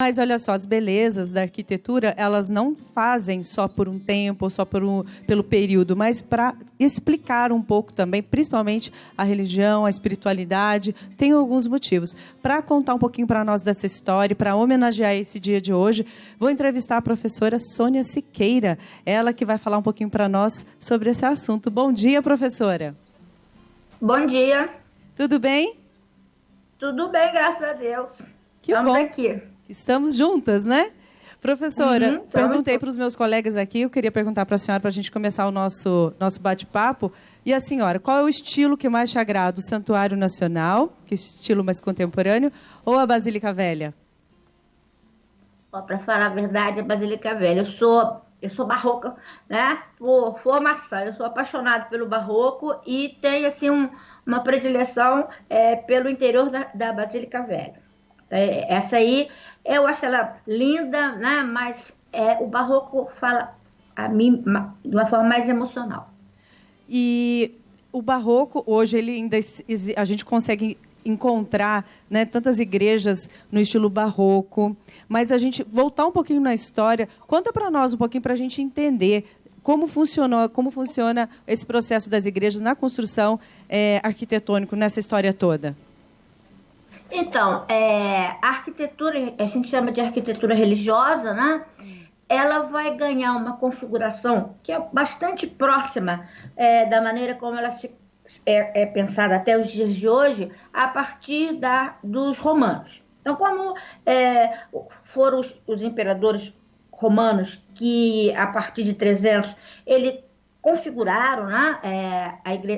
Mas olha só, as belezas da arquitetura, elas não fazem só por um tempo, ou só pelo período, mas para explicar um pouco também, principalmente a religião, a espiritualidade, tem alguns motivos. Para contar um pouquinho para nós dessa história, para homenagear esse dia de hoje, vou entrevistar a professora Sônia Siqueira, ela que vai falar um pouquinho para nós sobre esse assunto. Bom dia, professora. Bom dia. Tudo bem? Tudo bem, graças a Deus. Que bom. Estamos aqui. Estamos juntas, né? Professora, perguntei para os meus colegas aqui, eu queria perguntar para a senhora, para a gente começar o nosso bate-papo. E a senhora, qual é o estilo que mais te agrada? O Santuário Nacional, que é estilo mais contemporâneo, ou a Basílica Velha? Para falar a verdade, a Basílica Velha. Eu sou barroca, né? Por formação. Eu sou apaixonada pelo barroco e tenho, assim, uma predileção pelo interior da Basílica Velha. Essa aí, eu acho ela linda, né? Mas o barroco fala a mim de uma forma mais emocional. E o barroco, hoje, ele ainda a gente consegue encontrar, né, tantas igrejas no estilo barroco, mas a gente voltar um pouquinho na história, conta para nós um pouquinho para a gente entender como funciona esse processo das igrejas na construção arquitetônica nessa história toda. Então, a arquitetura, a gente chama de arquitetura religiosa, né? Ela vai ganhar uma configuração que é bastante próxima da maneira como ela é pensada até os dias de hoje, a partir dos romanos. Então, como foram os imperadores romanos que, a partir de 300, eles configuraram, né,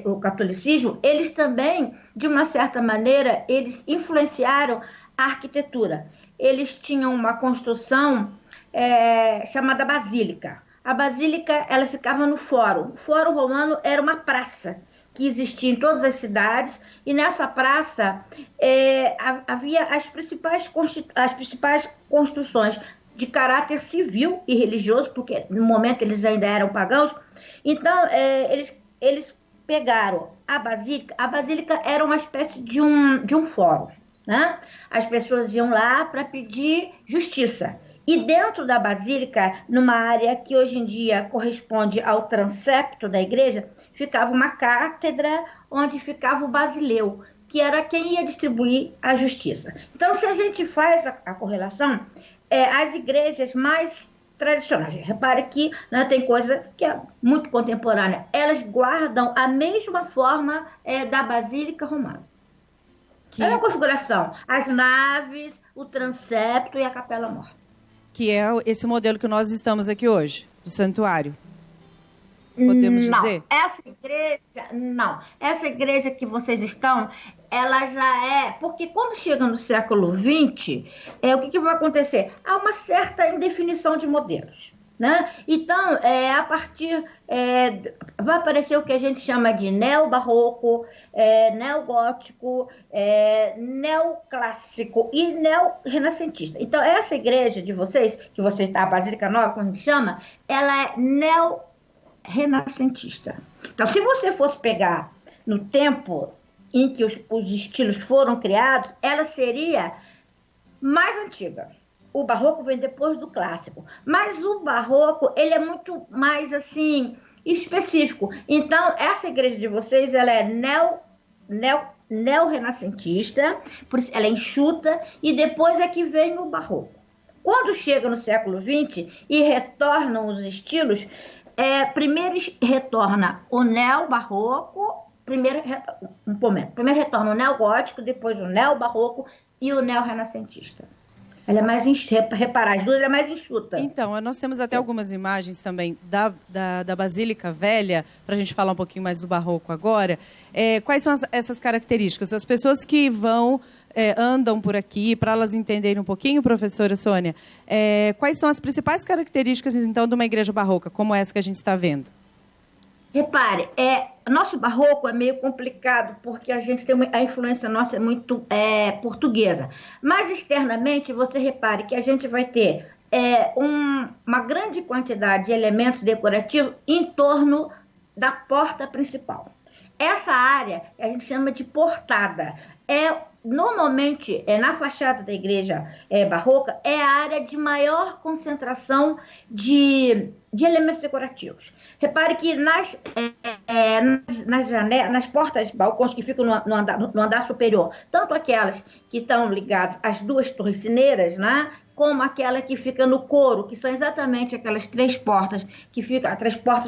o catolicismo, eles também, de uma certa maneira, eles influenciaram a arquitetura. Eles tinham uma construção chamada basílica. A basílica, ela ficava no fórum. O fórum romano era uma praça que existia em todas as cidades, e nessa praça havia as principais construções de caráter civil e religioso, porque no momento eles ainda eram pagãos. Então, eles pegaram a basílica. A basílica era uma espécie de um fórum, né? As pessoas iam lá para pedir justiça. E dentro da basílica, numa área que hoje em dia corresponde ao transepto da igreja, ficava uma cátedra onde ficava o basileu, que era quem ia distribuir a justiça. Então, se a gente faz a correlação, as igrejas mais tradicionais, repare que, né, tem coisa que é muito contemporânea, elas guardam a mesma forma da Basílica Romana. É uma configuração, as naves, o transepto e a capela-mor. Que é esse modelo que nós estamos aqui hoje, do santuário. Podemos dizer? Essa igreja que vocês estão, ela já porque quando chega no século XX, o que vai acontecer? Há uma certa indefinição de modelos, né? Então, a partir, vai aparecer o que a gente chama de neobarroco, neogótico, neoclássico e neorrenascentista. Então, essa igreja de vocês, a Basílica Nova, como a gente chama, ela é renascentista. Então, se você fosse pegar no tempo em que os estilos foram criados, ela seria mais antiga. O barroco vem depois do clássico, mas o barroco, ele é muito mais, assim, específico. Então, essa igreja de vocês, ela é neorrenascentista, por isso ela é enxuta, e depois é que vem o barroco. Quando chega no século XX e retornam os estilos, primeiro retorna o neobarroco, primeiro retorna o neogótico, depois o neobarroco e o neorrenascentista. Ela é mais reparar, as duas ela é mais enxuta. Então, nós temos até algumas imagens também da Basílica Velha, para a gente falar um pouquinho mais do barroco agora. Quais são essas características? As pessoas que andam por aqui, para elas entenderem um pouquinho, professora Sônia, quais são as principais características, então, de uma igreja barroca, como essa que a gente está vendo? Repare, nosso barroco é meio complicado, porque a gente tem a influência nossa é muito portuguesa. Mas, externamente, você repare que a gente vai ter uma grande quantidade de elementos decorativos em torno da porta principal. Essa área a gente chama de portada. normalmente, na fachada da igreja barroca, é a área de maior concentração de elementos decorativos. Repare que nas janelas, nas portas, balcões que ficam no andar superior, tanto aquelas que estão ligadas às duas torrecineiras, né, como aquela que fica no coro, que são exatamente aquelas três portas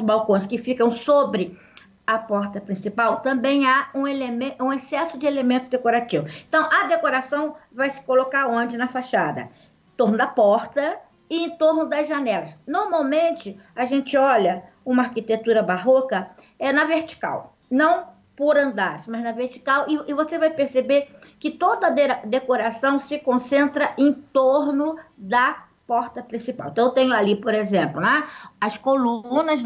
balcões que ficam sobre a porta principal, também há um excesso de elemento decorativo. Então, a decoração vai se colocar onde? Na fachada? Em torno da porta e em torno das janelas. Normalmente, a gente olha uma arquitetura barroca na vertical, não por andares, mas na vertical, e você vai perceber que toda a decoração se concentra em torno da porta principal. Então, eu tenho ali, por exemplo, né, as colunas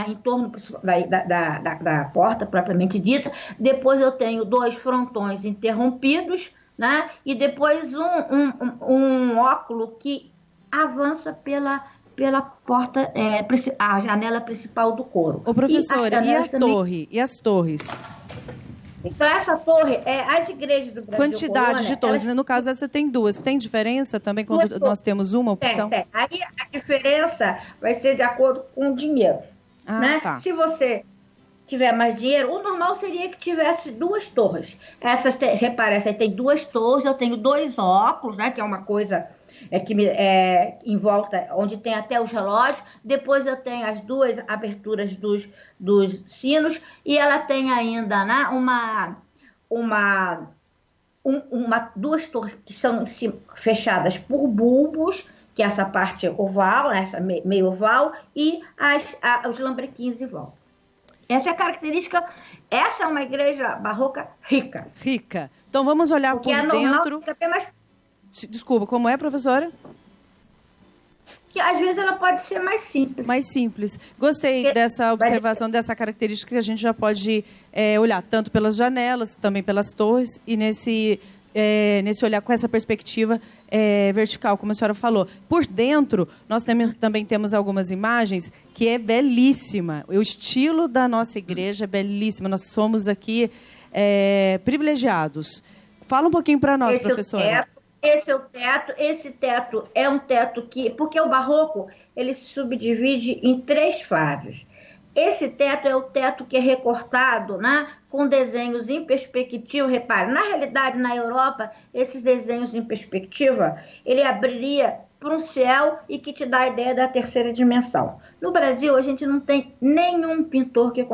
em torno da porta propriamente dita, depois eu tenho 2 frontões interrompidos, né, e depois um óculo que avança pela porta, a janela principal do coro. Ô, professora, e a torre? E as torres? Então, essa torre, as igrejas do Brasil... Quantidade de torres. No caso, essa tem 2. Tem diferença também quando nós temos uma opção? Tem. Aí, a diferença vai ser de acordo com o dinheiro. Né? Tá. Se você tiver mais dinheiro, o normal seria que tivesse 2 torres. Repara, essa aí tem 2 torres, eu tenho 2 óculos, né, que é uma coisa... em volta, onde tem até os relógios, depois eu tenho as 2 aberturas dos sinos, e ela tem ainda, né, 2 torres que são fechadas por bulbos, que é essa parte oval, né, essa meio oval, e os lambrequins em volta. Essa é a característica, essa é uma igreja barroca rica. Rica. Então vamos olhar por dentro. Fica apenas... Desculpa, como é, professora? Que às vezes ela pode ser mais simples. Mais simples. Gostei dessa observação, dessa característica que a gente já pode olhar tanto pelas janelas, também pelas torres, e nesse olhar com essa perspectiva vertical, como a senhora falou. Por dentro, nós também temos algumas imagens que é belíssima. O estilo da nossa igreja é belíssimo. Nós somos aqui privilegiados. Fala um pouquinho para nós, professora. Esse é o teto. Esse teto é um teto porque o barroco ele se subdivide em 3 fases. Esse teto é o teto que é recortado, né, com desenhos em perspectiva. Repare, na realidade, na Europa, esses desenhos em perspectiva, ele abriria para um céu e que te dá a ideia da 3ª dimensão. No Brasil, a gente não tem nenhum pintor que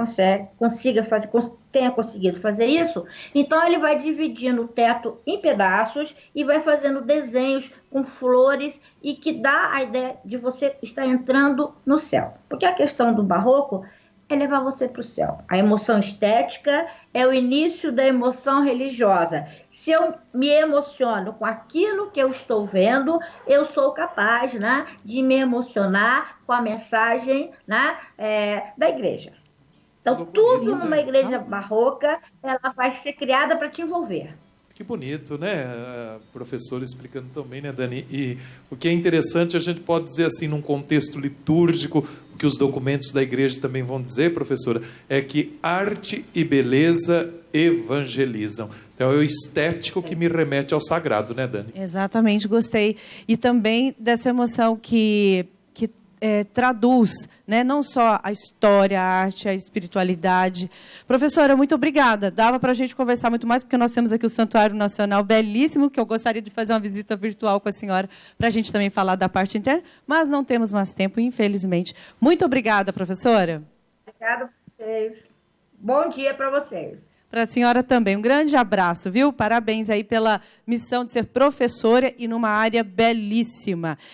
tenha conseguido fazer isso. Então, ele vai dividindo o teto em pedaços e vai fazendo desenhos com flores e que dá a ideia de você estar entrando no céu. Porque a questão do barroco é levar você para o céu. A emoção estética é o início da emoção religiosa. Se eu me emociono com aquilo que eu estou vendo, eu sou capaz, né, de me emocionar com a mensagem, né, da igreja. Então, tudo numa igreja barroca, ela vai ser criada para te envolver. Que bonito, né? A professora explicando também, né, Dani? E o que é interessante, a gente pode dizer assim, num contexto litúrgico, o que os documentos da igreja também vão dizer, professora, é que arte e beleza evangelizam. Então, é o estético que me remete ao sagrado, né, Dani? Exatamente, gostei. E também dessa emoção que traduz, né, não só a história, a arte, a espiritualidade. Professora, muito obrigada. Dava para a gente conversar muito mais, porque nós temos aqui o Santuário Nacional belíssimo, que eu gostaria de fazer uma visita virtual com a senhora, para a gente também falar da parte interna, mas não temos mais tempo, infelizmente. Muito obrigada, professora. Obrigada a vocês. Bom dia para vocês. Para a senhora também. Um grande abraço, viu? Parabéns aí pela missão de ser professora e numa área belíssima.